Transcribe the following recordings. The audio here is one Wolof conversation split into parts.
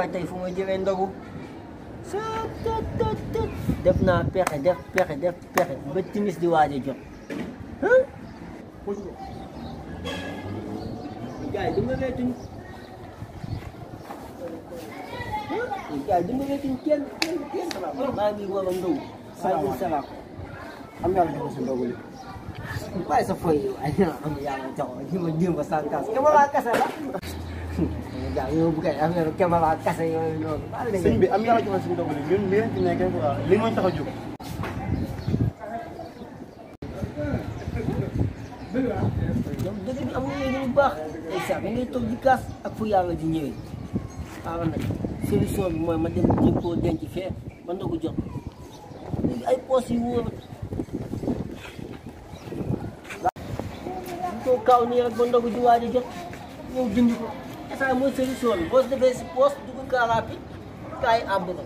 waaye tey fu may jëlee ndogu def naa pexe def pexe ba timis di waaj a jot gars yi dimbaleetuñ kenn maa ngi war a ndogu waaleykum salaam am yàlla jox sa ndogu li bàyyi sa foy yow ay am yàlla jox ma jéem a sànqal caméra kase la gaa yow bu kay affaire caméra kase yooyu noonu sëñ bi am yàlla jox sa ndogu li ñun lii ci nekkee quoi li mooy tax a jóg dëgg bi am na yéen bu baax ay sax da ngay toog di kaas ak fu yàlla di ñëwee waaw nag solution bi mooy ma dem jéem koo denc fee ba ndogu jot léegi ay poos yu wóor koo kaaw nii rek ba ndogu di waaj a jot ñëw dindi ko ça mooy solution bi boo defee si poos dugg kaa rapide kaay àbb ko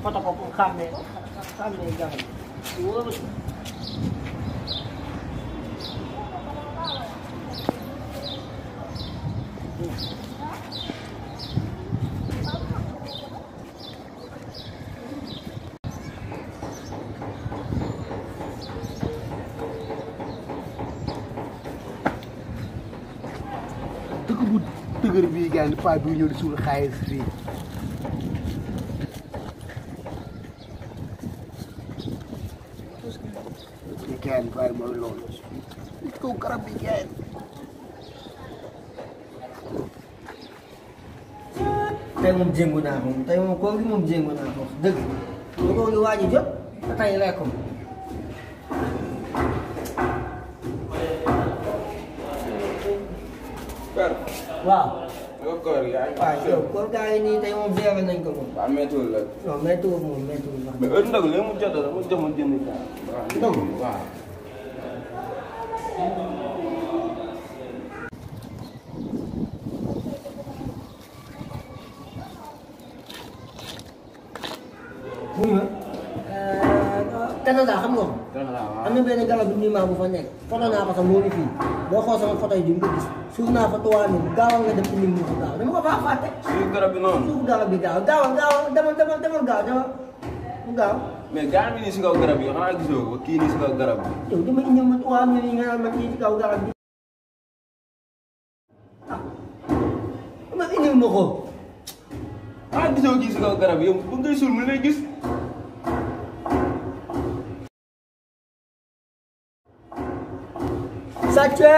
foto ko pour xàmmee garab yi wóor dëkk bu dëgër bii gars yi paa bi ñëw di suul xaalis fii gars yi paa mooy loolu ci kaw garab bi gars yi tey moom jéngu naa ko tey moom kooku moom jéngu naa ko dëgg lu ko ngi waaj a jot te tey lekk ko waaw. yow koor yaa ngi. waaw yow koor gaa yi nii tey moom zéro nañ ko moom. waaw méttiwul la. non méttiwul moom méttiwul wax. mais heure ndogu léegi mu jot a mu jox ma jënd kaa. ndogu waaw. muy ma. Canada xam nga ko. Canada waaw. am na benn garab bu niimaa bu fa nekk. foto naa ko sax moo ngi fii boo xool sama photo yi di nga ko gis suuf naa fa tuwaale gaawal nga dem ci lim ko gaaw dama ko faa fàtte. suuf garab bi noonu. suuf garab bi gaaw demal gaaw mu gaaw. mais gaa bi nii si kaw garab yi xanaa gisoo ko kii nii si kaw garab bi. yow dama indi ma tuwaal nga nga naan ma kii ci kaw garab bi ah dama indi ma ko. xanaa gisoo kii si kaw garab yi yow bu ngay suul mu lay gis. Sàcce